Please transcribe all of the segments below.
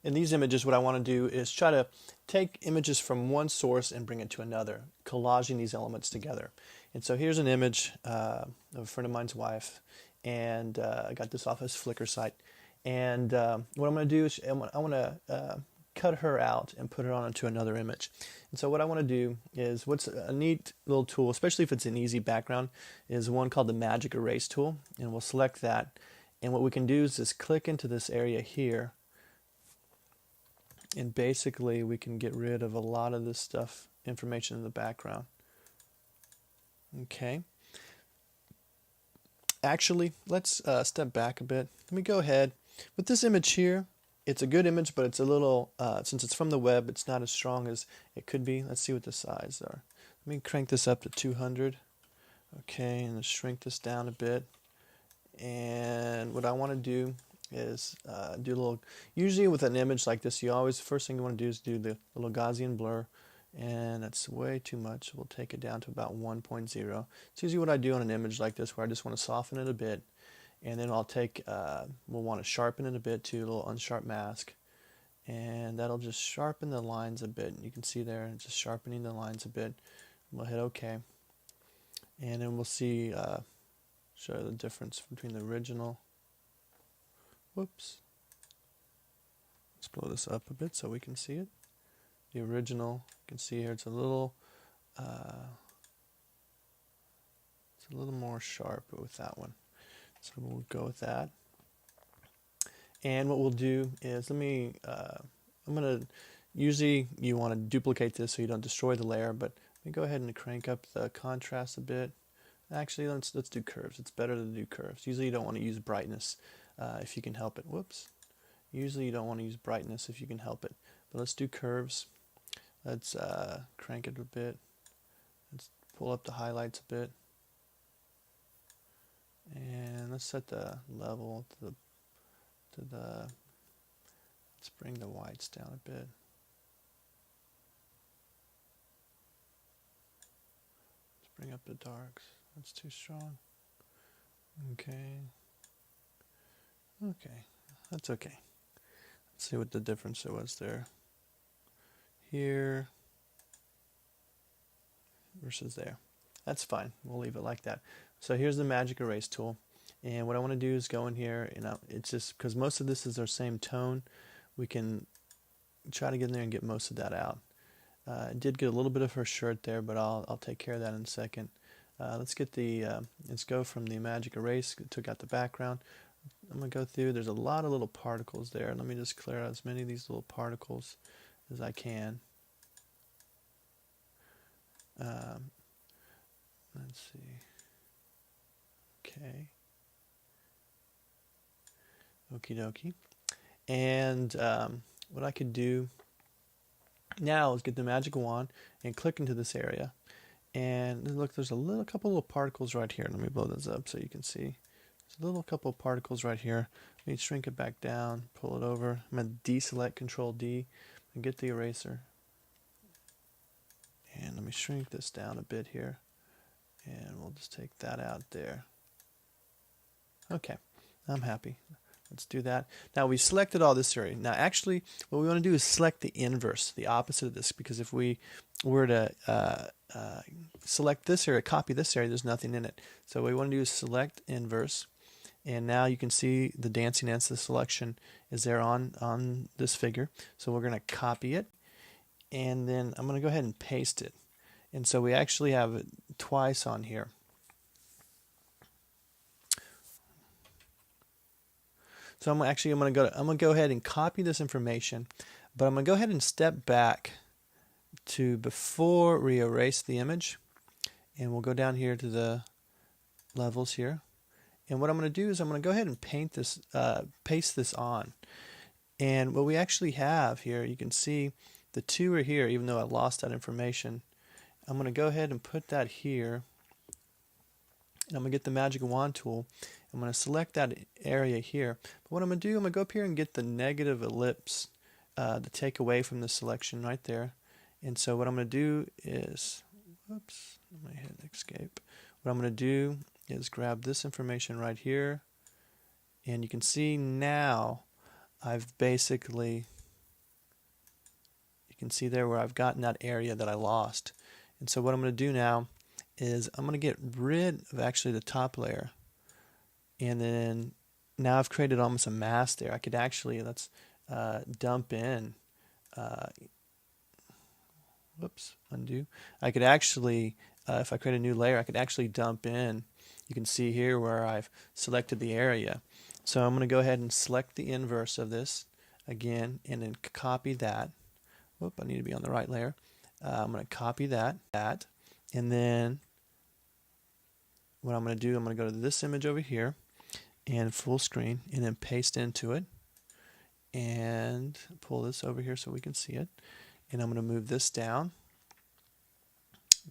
in these images, what I want to do is try to take images from one source and bring it to another, collaging these elements together. And so here's an image of a friend of mine's wife, and I got this off his Flickr site. And what I'm going to do is I want to cut her out and put it onto another image. And so what I want to do is, what's a neat little tool, especially if it's an easy background, is one called the Magic Erase tool. And we'll select that. And what we can do is just click into this area here. And basically we can get rid of a lot of this stuff, information in the background. Okay. Actually, let's step back a bit. Let me go ahead. With this image here, it's a good image, but it's a little, since it's from the web, it's not as strong as it could be. Let's see what the size are. Let me crank this up to 200. Okay, and let's shrink this down a bit. And what I want to do is do a little, usually with an image like this, you always, first thing you want to do is do the little Gaussian blur. And that's way too much. We'll take it down to about 1.0. It's usually what I do on an image like this, where I just want to soften it a bit. And then I'll take, we'll want to sharpen it a bit too, a little unsharp mask. And that'll just sharpen the lines a bit. You can see there, it's just sharpening the lines a bit. We'll hit OK. And then we'll see, show the difference between the original. Whoops. Let's blow this up a bit so we can see it. The original, you can see here, it's a little more sharp with that one. So we'll go with that. And what we'll do is, usually you want to duplicate this so you don't destroy the layer, but let me go ahead and crank up the contrast a bit. Actually, let's do curves. It's better to do curves. Usually you don't want to use brightness if you can help it. Whoops. Usually you don't want to use brightness if you can help it. But let's do curves. Let's crank it a bit. Let's pull up the highlights a bit. And let's set the level to the let's bring the whites down a bit. Let's bring up the darks. That's too strong. Okay. Okay. That's okay. Let's see what the difference it was there. Here versus there. That's fine. We'll leave it like that. So here's the Magic Erase tool. And what I want to do is go in here, and it's just because most of this is our same tone, we can try to get in there and get most of that out. I did get a little bit of her shirt there, but I'll take care of that in a second. Let's go from the Magic Erase. Took out the background. I'm going to go through. There's a lot of little particles there. Let me just clear out as many of these little particles as I can. Let's see. Okay. Okie dokie. And what I could do now is get the magic wand and click into this area. And look, there's a couple little particles right here. Let me blow this up so you can see. There's a couple of particles right here. Let me shrink it back down, pull it over. I'm going to deselect Control D and get the eraser. And let me shrink this down a bit here. And we'll just take that out there. Okay, I'm happy. Let's do that. Now we selected all this area. Now actually what we want to do is select the inverse, the opposite of this, because if we were to select this area, copy this area, there's nothing in it. So what we want to do is select inverse. And now you can see the dancing ants, the selection is there on this figure. So we're going to copy it. And then I'm going to go ahead and paste it. And so we actually have it twice on here. So I'm going to go ahead and copy this information, but I'm going to go ahead and step back to before we erase the image, and we'll go down here to the levels here. And what I'm going to do is I'm going to go ahead and paste this on. And what we actually have here, you can see the two are here, even though I lost that information. I'm going to go ahead and put that here. And I'm going to get the Magic Wand tool. I'm going to select that area here. But what I'm going to do, I'm going to go up here and get the negative ellipse to take away from the selection right there. And so what I'm going to do is, whoops, let me hit escape. What I'm going to do is grab this information right here. And you can see now I've basically You can see there where I've gotten that area that I lost. And so what I'm going to do now is I'm going to get rid of actually the top layer. And then now I've created almost a mask there. I could actually, let's dump in, whoops, undo. I could actually, if I create a new layer, I could actually dump in. You can see here where I've selected the area. So I'm going to go ahead and select the inverse of this again and then copy that. Whoop, I need to be on the right layer. I'm going to copy that, and then what I'm going to do, I'm going to go to this image over here and full screen and then paste into it and pull this over here so we can see it. And I'm going to move this down,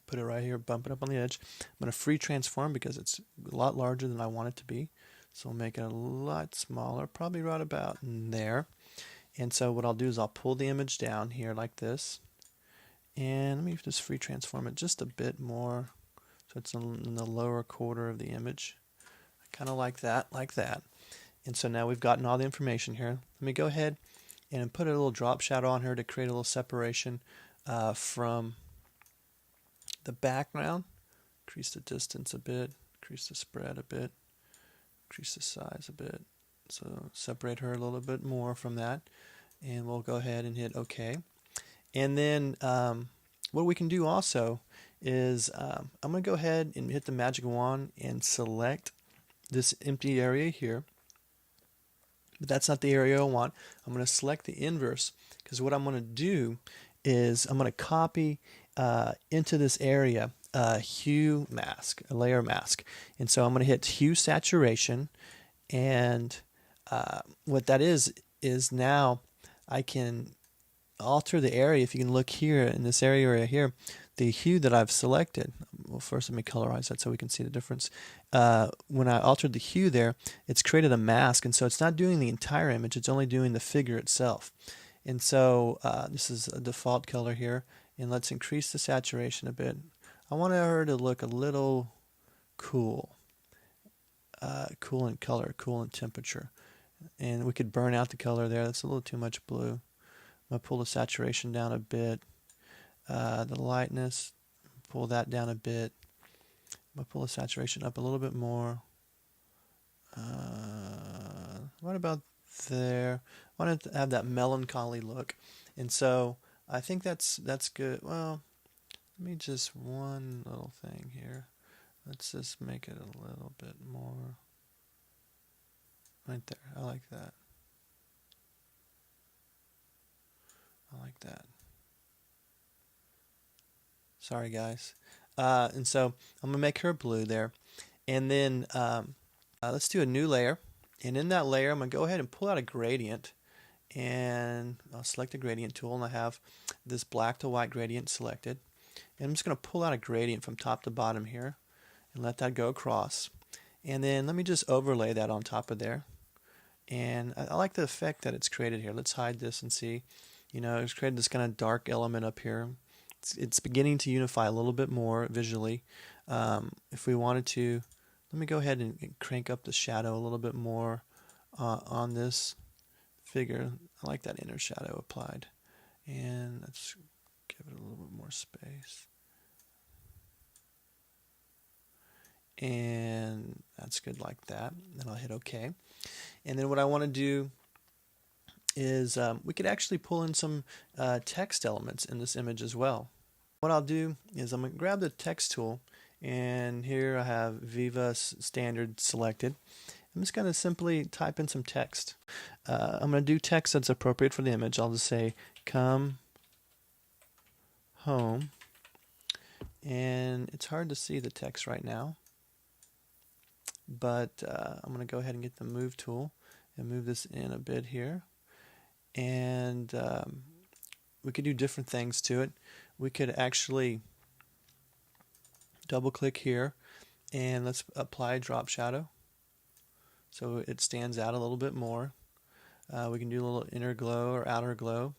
put it right here, bump it up on the edge. I'm going to free transform because it's a lot larger than I want it to be. So I'll make it a lot smaller, probably right about in there. And so what I'll do is I'll pull the image down here like this. And let me just free transform it just a bit more so it's in the lower quarter of the image. Kind of like that, And so now we've gotten all the information here. Let me go ahead and put a little drop shadow on her to create a little separation from the background. Increase the distance a bit, increase the spread a bit, increase the size a bit. So separate her a little bit more from that. And we'll go ahead and hit OK. And then what we can do also is I'm going to go ahead and hit the magic wand and select this empty area here. But that's not the area I want. I'm going to select the inverse because what I'm going to do is I'm going to copy into this area a hue mask, a layer mask. And so I'm going to hit hue saturation, and what that is now I can alter the area. If you can look here in this area right here, the hue that I've selected. Well, first let me colorize that so we can see the difference. When I altered the hue there, it's created a mask, and so it's not doing the entire image, it's only doing the figure itself. And so this is a default color here, and let's increase the saturation a bit. I want her to look a little cool. Cool in color, cool in temperature. And we could burn out the color there. That's a little too much blue. I'm going to pull the saturation down a bit. The lightness, pull that down a bit. I'm going to pull the saturation up a little bit more. What about there? I want it to have that melancholy look. And so I think that's good. Well, let me just one little thing here. Let's just make it a little bit more. Right there. I like that. I like that. Sorry, guys. And so I'm going to make her blue there. And then let's do a new layer. And in that layer, I'm going to go ahead and pull out a gradient. And I'll select the gradient tool, and I have this black to white gradient selected. And I'm just going to pull out a gradient from top to bottom here and let that go across. And then let me just overlay that on top of there. And I like the effect that it's created here. Let's hide this and see. You know, it's created this kind of dark element up here. It's beginning to unify a little bit more visually. If we wanted to, let me go ahead and crank up the shadow a little bit more on this figure. I like that inner shadow applied. And let's give it a little bit more space. And that's good like that. Then I'll hit OK. And then what I want to do is we could actually pull in some text elements in this image as well. What I'll do is I'm going to grab the text tool, and here I have Viva Standard selected. I'm just going to simply type in some text. I'm going to do text that's appropriate for the image. I'll just say, come home. And it's hard to see the text right now, but I'm going to go ahead and get the move tool and move this in a bit here. And we could do different things to it. We could actually double click here, and let's apply a drop shadow so it stands out a little bit more. We can do a little inner glow or outer glow.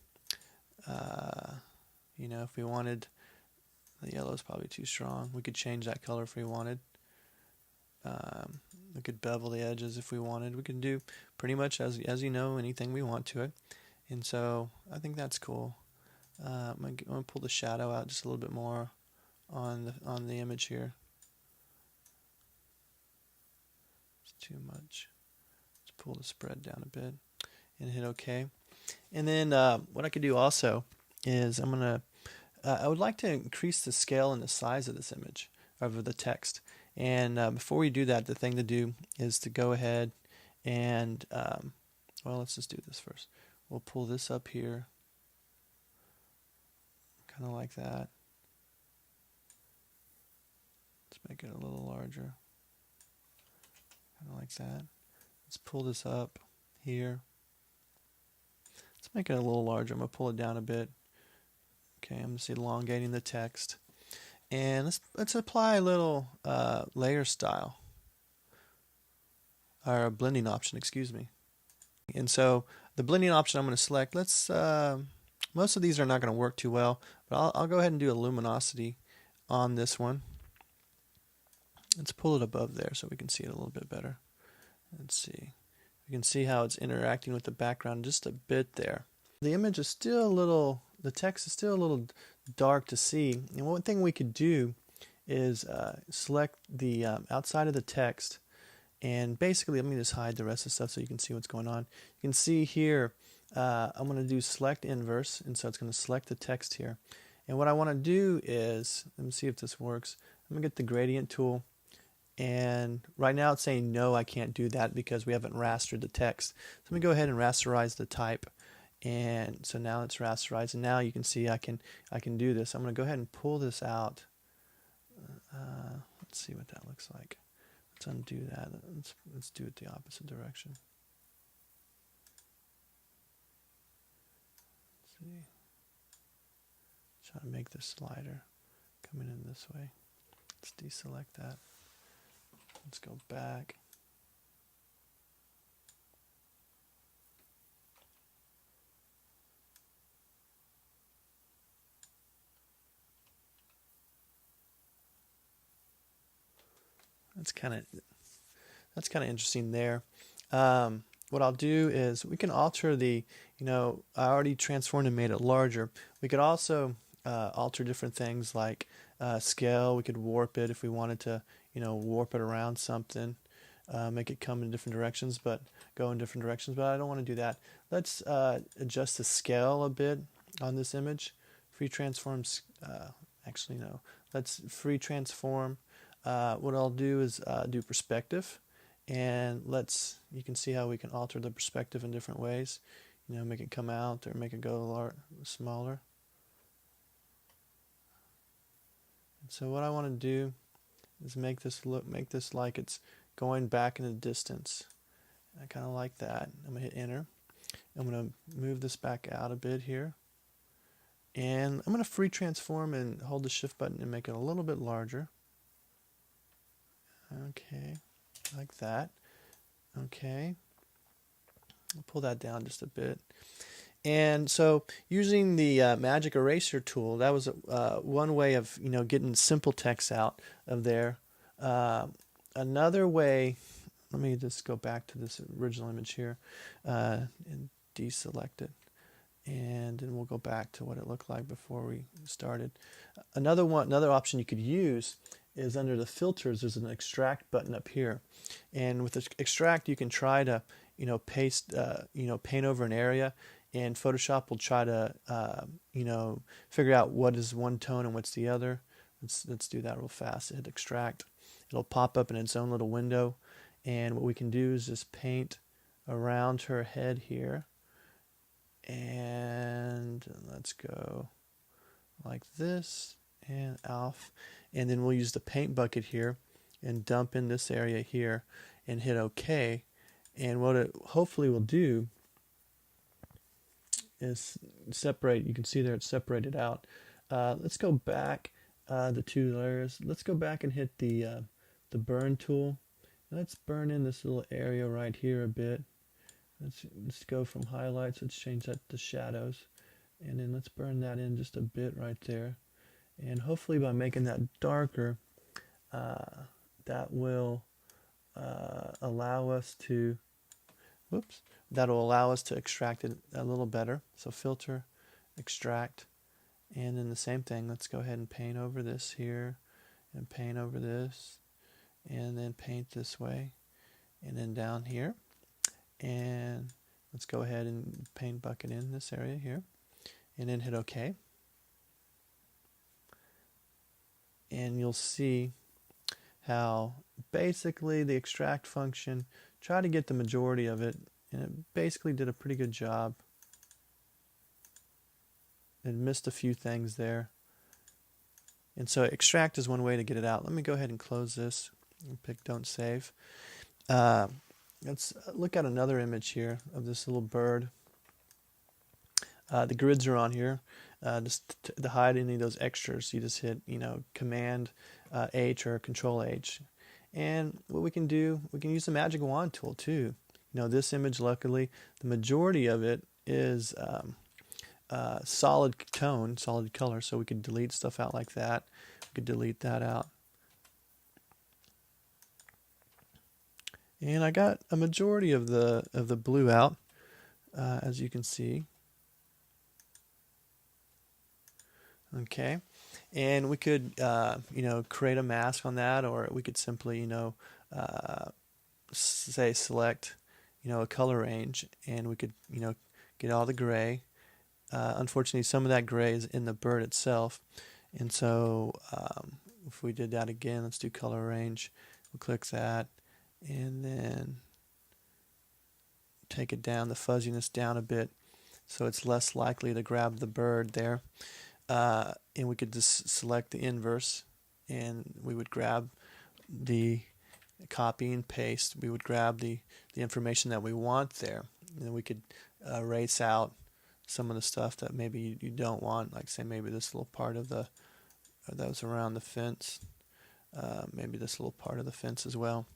You know, if we wanted, the yellow is probably too strong. We could change that color if we wanted. We could bevel the edges if we wanted. We can do pretty much, as you know, anything we want to it. And so I think that's cool. I'm gonna pull the shadow out just a little bit more on the image here. It's too much. Let's pull the spread down a bit and hit OK. And then what I could do also is I would like to increase the scale and the size of this image, of the text. And before we do that, the thing to do is to go ahead and, well, let's just do this first. We'll pull this up here, kind of like that. Let's make it a little larger, kind of like that. Let's pull this up here. Let's make it a little larger. I'm going to pull it down a bit. Okay, I'm just elongating the text. And let's apply a little layer style, or a blending option, excuse me. And so the blending option I'm going to select, most of these are not going to work too well, but I'll go ahead and do a luminosity on this one. Let's pull it above there so we can see it a little bit better. Let's see. You can see how it's interacting with the background just a bit there. The image is still a little, the text is still a little dark to see. And one thing we could do is select the outside of the text, and basically let me just hide the rest of the stuff so you can see what's going on. You can see here I'm going to do select inverse, and so it's going to select the text here. And what I want to do is, let me see if this works. I'm going to get the gradient tool, and right now it's saying no, I can't do that because we haven't rastered the text. So let me go ahead and rasterize the type. And so now it's rasterized, and now you can see I can do this. I'm going to go ahead and pull this out. Let's see what that looks like. Let's undo that. Let's do it the opposite direction. Let's see. Try to make the slider coming in this way. Let's deselect that. Let's go back. That's kind of interesting there. What I'll do is we can alter the, I already transformed and made it larger. We could also alter different things like scale. We could warp it if we wanted to, warp it around something, make it come in different directions, but go in different directions. But I don't want to do that. Let's adjust the scale a bit on this image. Free transforms. Actually, no. Let's free transform. What I'll do is do perspective, and you can see how we can alter the perspective in different ways. Make it come out or make it go smaller. And so what I want to do is make this like it's going back in the distance. I kind of like that. I'm going to hit enter. I'm going to move this back out a bit here. And I'm going to free transform and hold the shift button and make it a little bit larger. Okay, like that. Okay, I'll pull that down just a bit. And so using the magic eraser tool, that was one way of getting simple text out of there. Another way, let me just go back to this original image here and deselect it. And then we'll go back to what it looked like before we started. Another option you could use is under the filters. There's an extract button up here, and with the extract you can try to paint over an area, and Photoshop will try to figure out what is one tone and what's the other. Let's do that real fast. Hit extract. It'll pop up in its own little window, and what we can do is just paint around her head here. And let's go like this and off, and then we'll use the paint bucket here and dump in this area here and hit OK. And what it hopefully will do is separate. You can see there it's separated out. Let's go back the two layers. Let's go back and hit the burn tool. Let's burn in this little area right here a bit. Let's go from highlights. Let's change that to shadows, and then let's burn that in just a bit right there. And hopefully by making that darker, that will allow us to extract it a little better. So filter, extract, And then the same thing, let's go ahead and paint over this here, and paint over this, and then paint this way, and then down here. And let's go ahead and paint bucket in this area here, and then hit OK. And you'll see how basically the extract function tried to get the majority of it, and it basically did a pretty good job. It missed a few things there. And so extract is one way to get it out. Let me go ahead and close this and pick don't save. Let's look at another image here of this little bird. The grids are on here. Just to hide any of those extras, you just hit Command H or Control H. And what we can do, we can use the magic wand tool too. This image, luckily, the majority of it is solid tone, solid color, so we could delete stuff out like that. We could delete that out. And I got a majority of the blue out, as you can see. Okay, and we could create a mask on that, or we could simply say select a color range, and we could get all the gray. Unfortunately, some of that gray is in the bird itself, and so if we did that again, let's do color range. We'll click that, and then take it down, the fuzziness down a bit, so it's less likely to grab the bird there. And we could just select the inverse, and we would grab the copy and paste. We would grab the information that we want there, and then we could erase out some of the stuff that maybe you don't want, like say maybe this little part of that was around the fence, maybe this little part of the fence as well.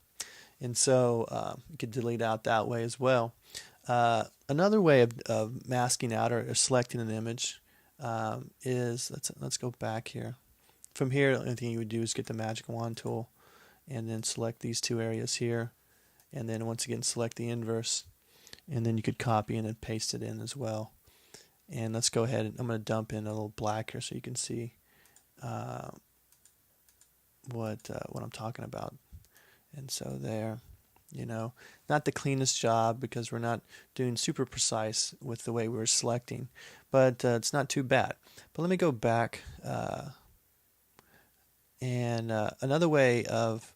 And so you could delete out that way as well. Another way of masking out or selecting an image is, let's go back here. From here, the only thing you would do is get the magic wand tool and then select these two areas here, and then once again select the inverse, and then you could copy and then paste it in as well. And let's go ahead, I'm going to dump in a little black here so you can see what I'm talking about. And so there, not the cleanest job because we're not doing super precise with the way we're selecting, but it's not too bad. But let me go back, and another way of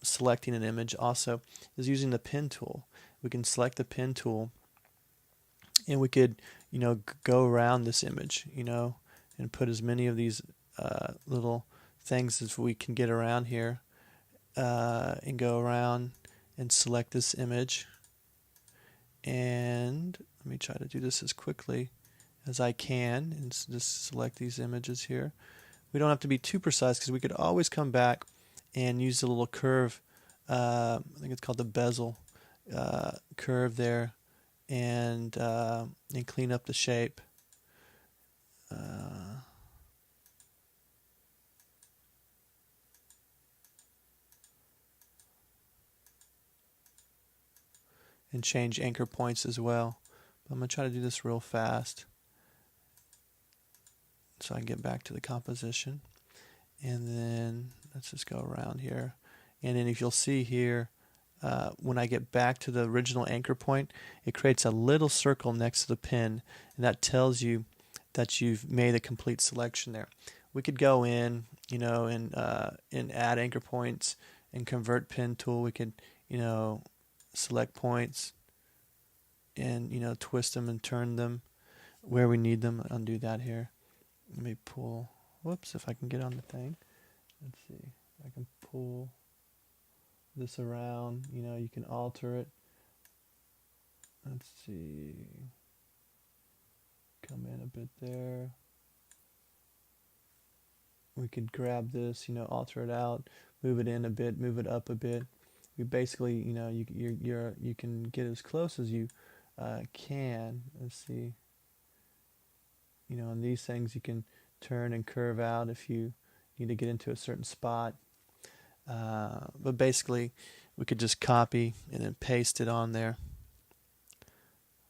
selecting an image also is using the pen tool. We can select the pen tool, and we could go around this image, and put as many of these little things as we can get around here, and go around and select this image. And let me try to do this as quickly as I can and just select these images here. We don't have to be too precise because we could always come back and use the little curve, I think it's called the bezel curve there, and clean up the shape. And change anchor points as well. But I'm going to try to do this real fast so I can get back to the composition. And then let's just go around here. And then if you'll see here, when I get back to the original anchor point, it creates a little circle next to the pen, and that tells you that you've made a complete selection there. We could go in, and add anchor points and convert pen tool. We could, select points and twist them and turn them where we need them. Undo that here. Let me pull, whoops, if I can get on the thing. Let's see, I can pull this around, you can alter it. Let's see, come in a bit there. We could grab this, alter it out, move it in a bit, move it up a bit. We basically, you can get as close as you can. Let's see. On these things you can turn and curve out if you need to get into a certain spot. But basically, we could just copy and then paste it on there.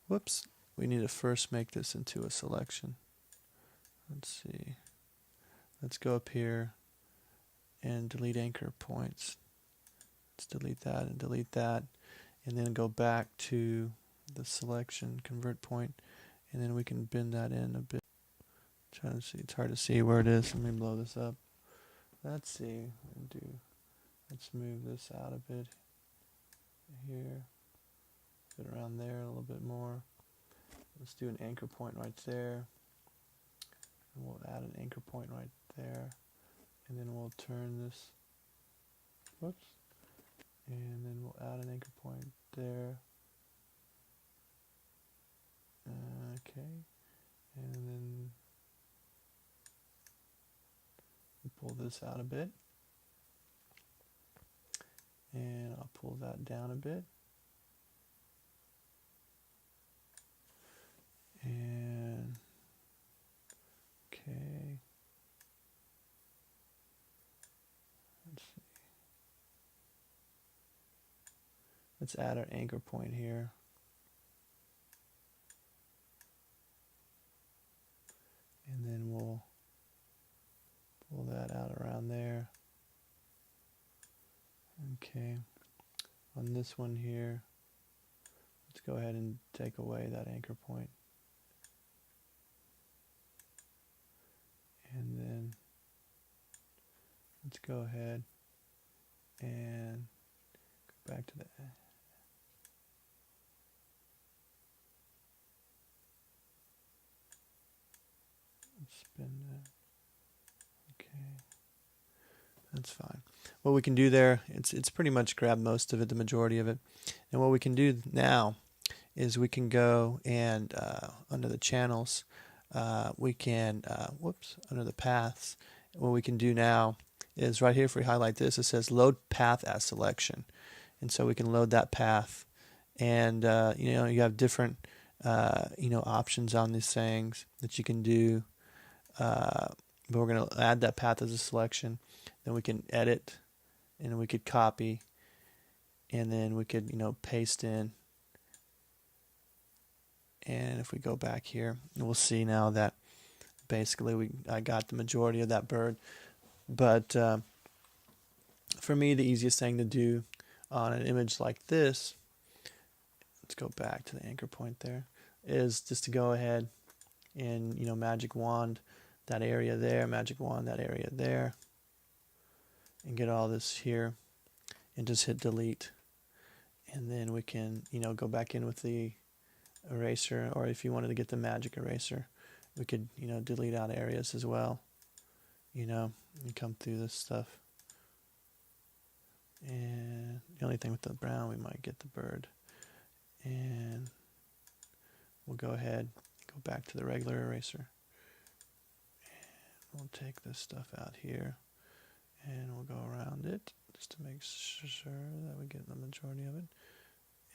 Whoops. We need to first make this into a selection. let's see. Let's go up here and delete anchor points. Let's delete that and delete that. And then go back to the selection, convert point, and then we can bend that in a bit. Trying to see, it's hard to see where it is. Let me blow this up. Let's see. Let's move this out a bit here. Put it around there a little bit more. Let's do an anchor point right there. And we'll add an anchor point right there. And then we'll turn this. Whoops. And then we'll add an anchor point there. Okay. And then we'll pull this out a bit. And I'll pull that down a bit. And okay. Let's see. Let's add our anchor point here. And then we'll pull that out around there. Okay. On this one here, let's go ahead and take away that anchor point. And then let's go ahead and go back to the spin that. Okay, that's fine. What we can do there, it's pretty much grabbed most of it, the majority of it. And what we can do now is we can go and under the channels, we can, under the paths, what we can do now is right here, if we highlight this, it says load path as selection. And so we can load that path. And, you have different, options on these things that you can do. But we're going to add that path as a selection. Then we can edit, and we could copy, and then we could, paste in. And if we go back here, we'll see now that basically I got the majority of that bird. But for me, the easiest thing to do on an image like this, let's go back to the anchor point there, is just to go ahead and, magic wand that area there, magic wand that area there, and get all this here, and just hit delete. And then we can, go back in with the eraser, or if you wanted to get the magic eraser, we could, delete out areas as well, and come through this stuff. And the only thing with the brown, we might get the bird. And we'll go ahead, go back to the regular eraser. And we'll take this stuff out here, and we'll go around it just to make sure that we get the majority of it.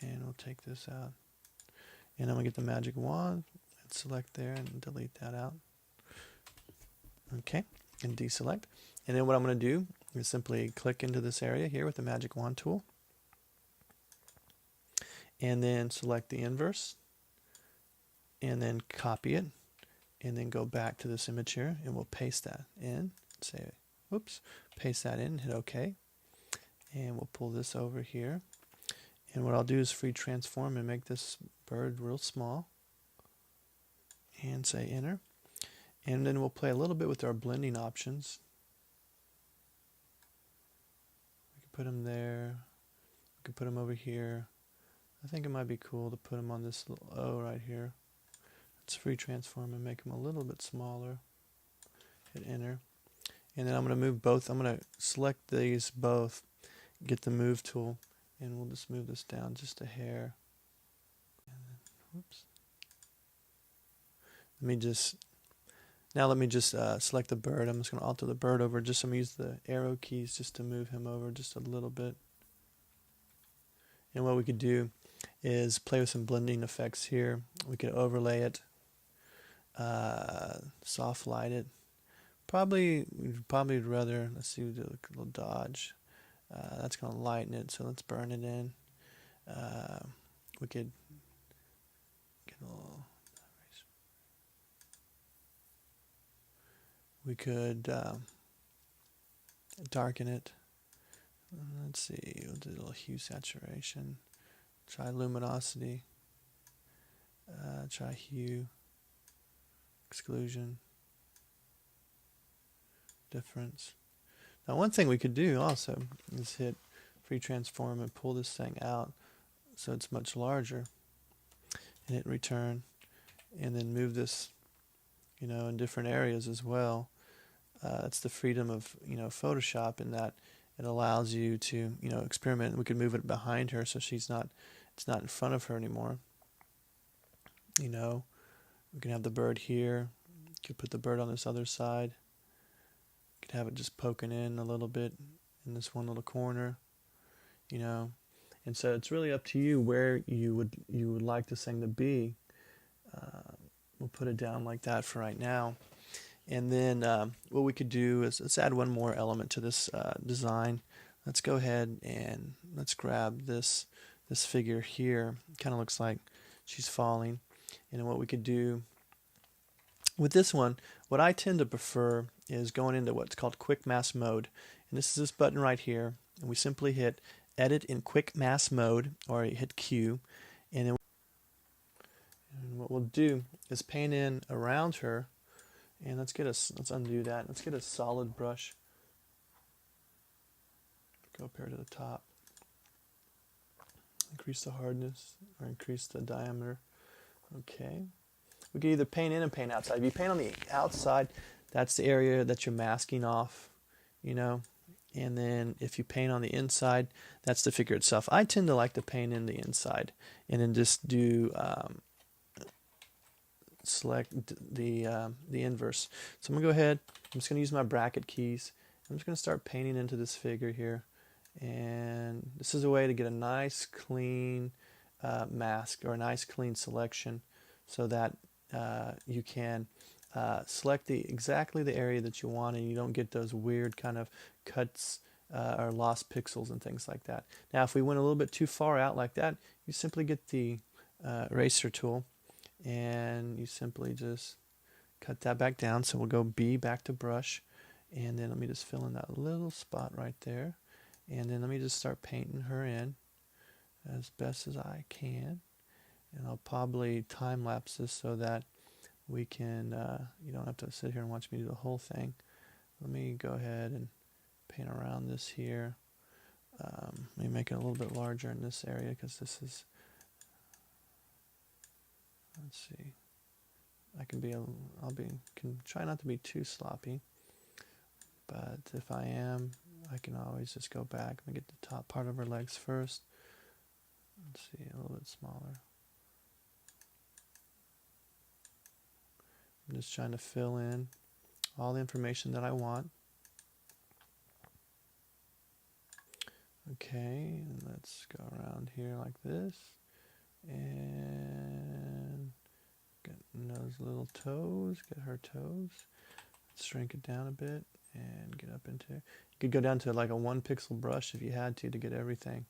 And we'll take this out. And I'm going to get the magic wand and select there and delete that out. Okay, and deselect. And then what I'm going to do is simply click into this area here with the magic wand tool. And then select the inverse. And then copy it. And then go back to this image here, and we'll paste that in. Say, whoops, paste that in, hit OK. And we'll pull this over here. And what I'll do is free transform and make this bird real small. And say enter. And then we'll play a little bit with our blending options. We can put them there. We can put them over here. I think it might be cool to put them on this little O right here. Let's free transform and make them a little bit smaller. Hit enter. And then I'm going to move both. I'm going to select these both, get the move tool, and we'll just move this down just a hair. And then, whoops. Let me just select the bird. I'm just going to alter the bird over. I'm going to use the arrow keys just to move him over just a little bit. And what we could do is play with some blending effects here. We could overlay it, soft light it. We'd probably rather, let's see, we do a little dodge. That's going to lighten it, so let's burn it in. We could get a little. We could darken it. Let's see, we'll do a little hue saturation. Try luminosity. Try hue, exclusion, difference. Now one thing we could do also is hit free transform and pull this thing out so it's much larger, and hit return, and then move this, in different areas as well. It's the freedom of, Photoshop, in that it allows you to, experiment. We could move it behind her so it's not in front of her anymore. We can have the bird here. You could put the bird on this other side. You could have it just poking in a little bit in this one little corner, And so it's really up to you where you would like this thing to be. We'll put it down like that for right now. And then what we could do is let's add one more element to this design. Let's go ahead and let's grab this figure here. Kind of looks like she's falling. And then what we could do with this one, what I tend to prefer is going into what's called quick mask mode. And this is this button right here. And we simply hit edit in quick mask mode, or you hit Q. And what we'll do is paint in around her. And let's undo that. Let's get a solid brush. Go up here to the top. Increase the hardness or increase the diameter. Okay. We can either paint in and paint outside. If you paint on the outside, that's the area that you're masking off, And then if you paint on the inside, that's the figure itself. I tend to like to paint in the inside and then just do select the inverse. So I'm going to go ahead. I'm just going to use my bracket keys. I'm just going to start painting into this figure here. And this is a way to get a nice clean mask or a nice clean selection, so that you can select exactly the area that you want, and you don't get those weird kind of cuts or lost pixels and things like that. Now if we went a little bit too far out like that, you simply get the eraser tool and you simply just cut that back down. So we'll go B back to brush, and then let me just fill in that little spot right there. And then let me just start painting her in as best as I can. And I'll probably time lapse this so that we can, you don't have to sit here and watch me do the whole thing. Let me go ahead and paint around this here. Let me make it a little bit larger in this area, because this is, let's see, can try not to be too sloppy. But if I am, I can always just go back and get the top part of her legs first. Let's see, a little bit smaller. I'm just trying to fill in all the information that I want. Okay, and let's go around here like this. And get those little toes, get her toes. Let's shrink it down a bit and get up into, you could go down to like a 1 pixel brush if you had to get everything.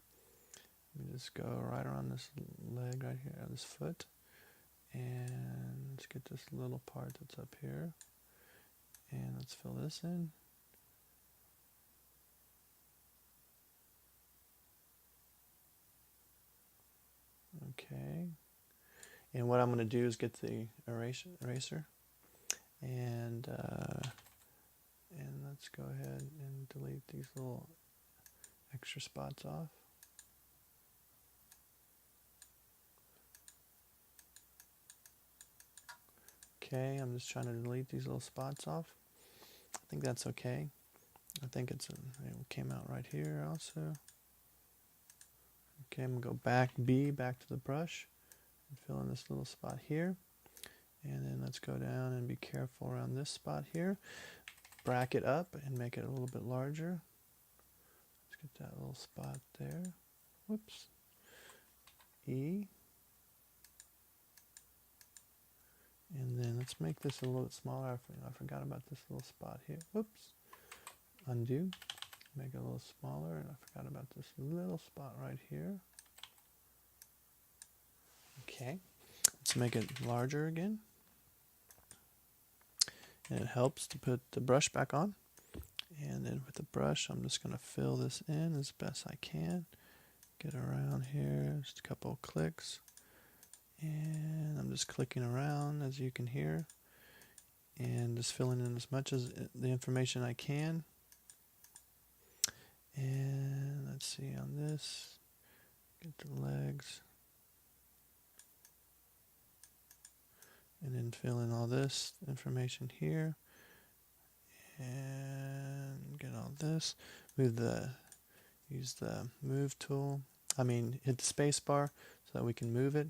Let me just go right around this leg right here, this foot, and let's get this little part that's up here, and let's fill this in. Okay, and what I'm going to do is get the eraser and let's go ahead and delete these little extra spots off. Okay, I'm just trying to delete these little spots off. I think that's okay. I think it came out right here also. Okay, I'm going to go back to the brush and fill in this little spot here. And then let's go down and be careful around this spot here. Bracket up and make it a little bit larger. Let's get that little spot there. Whoops. E. And then let's make this a little bit smaller. I forgot about this little spot here. Whoops. Undo. Make it a little smaller. And I forgot about this little spot right here. Okay. Let's make it larger again. And it helps to put the brush back on. And then with the brush, I'm just going to fill this in as best I can. Get around here, just a couple of clicks. And I'm just clicking around, as you can hear. And just filling in as much as the information I can. And let's see on this, get the legs. And then fill in all this information here. And get all this. Use the move tool. Hit the space bar so that we can move it.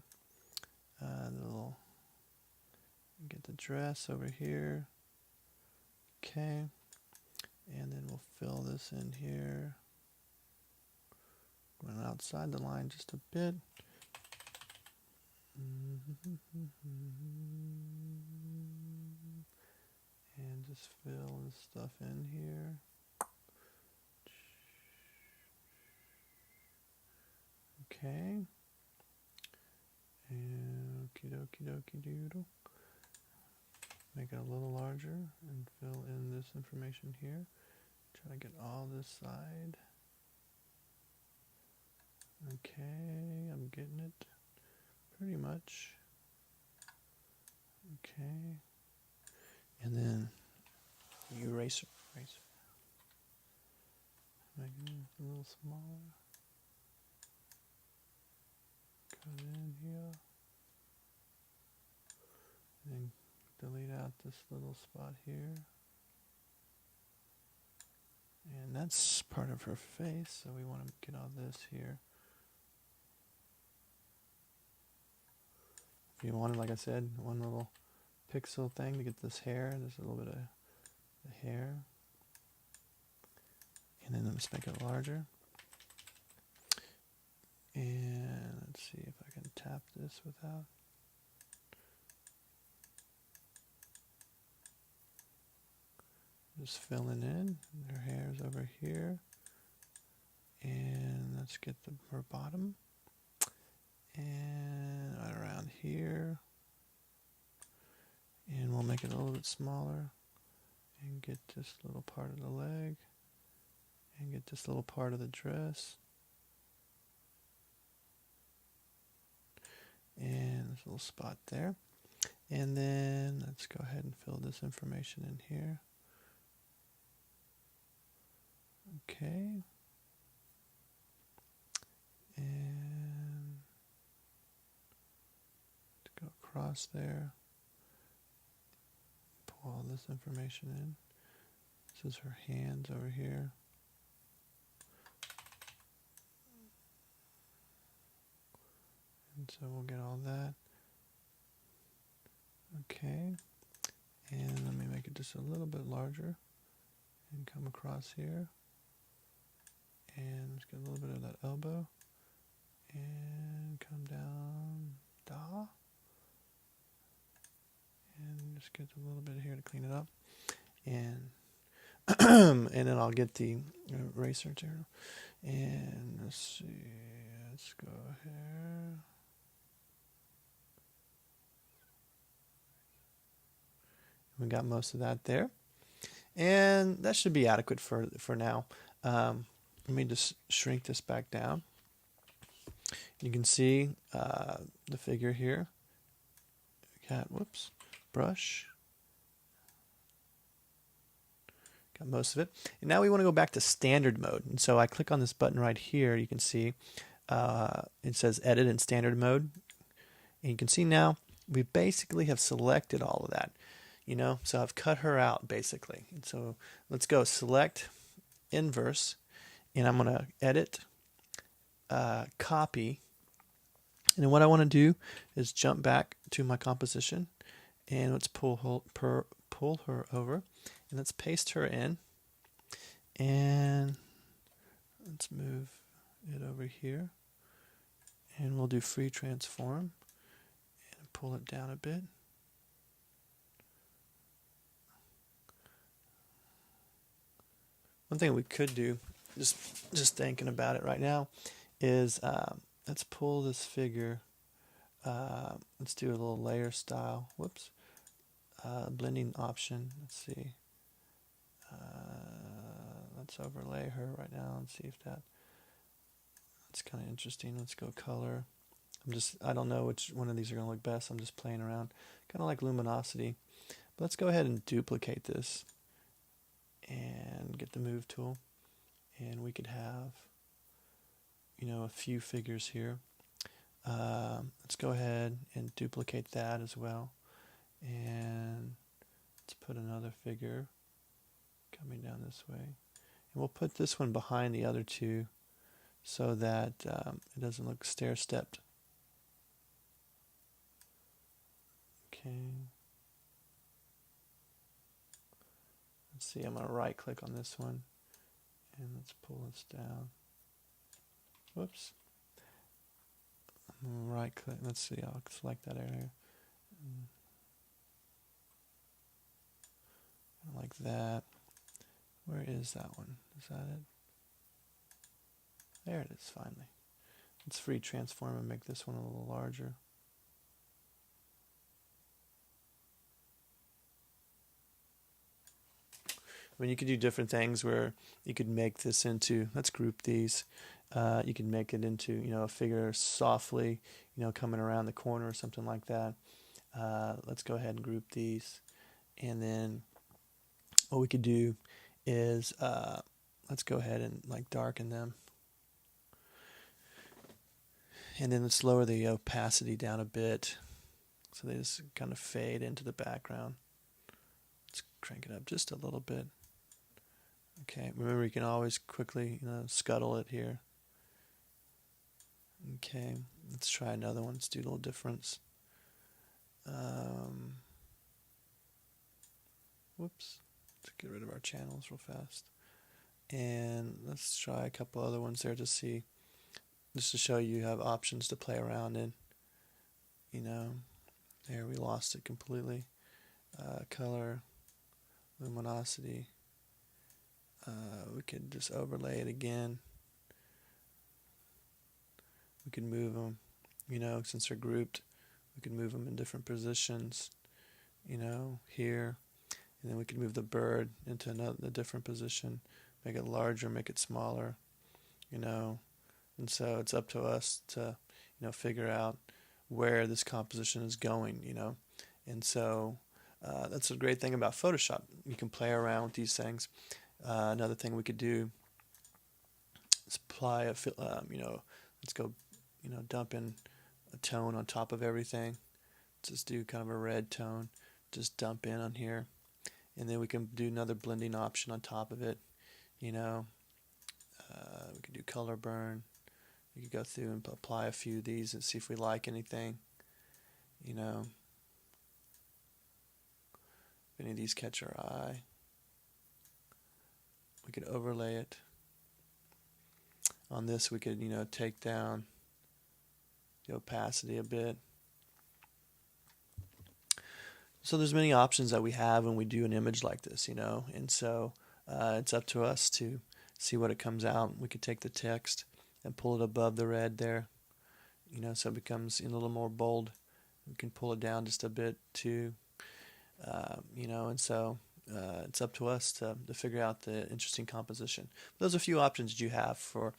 Get the dress over here. Okay. And then we'll fill this in here. Going outside the line just a bit. And just fill this stuff in here. Okay. And okie dokie dokie doodle. Make it a little larger and fill in this information here. Try to get all this side. Okay, I'm getting it pretty much. Okay. And then eraser. Making it a little smaller. Cut it in here. And delete out this little spot here. And that's part of her face, so we want to get all this here. If you wanted, like I said, one little pixel thing to get this hair, there's a little bit of the hair. And then let's make it larger. And let's see if I can tap this without. Just filling in. Her hair's over here. And let's get her bottom. And right around here. And we'll make it a little bit smaller. And get this little part of the leg. And get this little part of the dress. And this little spot there. And then let's go ahead and fill this information in here. Okay. And to go across there. Pull all this information in. This is her hands over here. And so we'll get all that. Okay. And let me make it just a little bit larger. And come across here. And let's get a little bit of that elbow. And come down. Da. And just get a little bit here to clean it up. And and then I'll get the eraser material. And let's see. Let's go here. We got most of that there. And that should be adequate for now. Let me just shrink this back down. You can see the figure here. Got, brush. Got most of it. And now we want to go back to standard mode. And so I click on this button right here. You can see it says edit in standard mode. And you can see now we basically have selected all of that. So I've cut her out basically. And so let's go select inverse. And I'm going to edit, copy. And then what I want to do is jump back to my composition. And let's pull her over. And let's paste her in. And let's move it over here. And we'll do free transform. And pull it down a bit. One thing we could do, just thinking about it right now, is let's pull this figure. Let's do a little layer style. blending option. Let's see. Let's overlay her right now and see if that's kind of interesting. Let's go color. I don't know which one of these are going to look best. I'm just playing around, kind of like luminosity. But let's go ahead and duplicate this and get the move tool. And we could have, a few figures here. Let's go ahead and duplicate that as well. And let's put another figure coming down this way. And we'll put this one behind the other two so that it doesn't look stair-stepped. Okay. Let's see, I'm going to right click on this one and let's pull this down. Whoops. I'm going to right click. Let's see, I'll select that area. Like that. Where is that one? Is that it? There it is, finally. Let's free transform and make this one a little larger. I mean, you could do different things where you could make this into, let's group these. You can make it into, a figure softly, coming around the corner or something like that. Let's go ahead and group these. And then what we could do is, let's go ahead and darken them. And then let's lower the opacity down a bit so they just kind of fade into the background. Let's crank it up just a little bit. Okay, remember you can always quickly scuttle it here. Okay, let's try another one. Let's do a little difference. Whoops, let's get rid of our channels real fast. And let's try a couple other ones there to see, just to show you have options to play around in. There we lost it completely. Color, luminosity. We could just overlay it again. We could move them, since they're grouped, we could move them in different positions, here. And then we could move the bird into a different position, make it larger, make it smaller, And so it's up to us to, figure out where this composition is going, And so that's a great thing about Photoshop. You can play around with these things. Another thing we could do is apply let's go, dump in a tone on top of everything. Just do kind of a red tone, just dump in on here. And then we can do another blending option on top of it. We could do color burn. We could go through and apply a few of these and see if we like anything. If any of these catch our eye, we could overlay it. On this we could, take down the opacity a bit. So there's many options that we have when we do an image like this, and so it's up to us to see what it comes out. We could take the text and pull it above the red there, so it becomes a little more bold. We can pull it down just a bit too, and so it's up to us to figure out the interesting composition. Those are a few options you have for,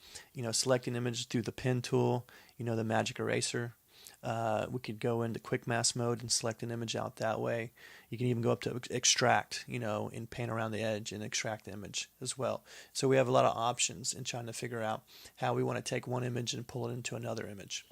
selecting image through the pen tool, the magic eraser. We could go into quick mask mode and select an image out that way. You can even go up to extract, and paint around the edge and extract the image as well. So we have a lot of options in trying to figure out how we want to take one image and pull it into another image.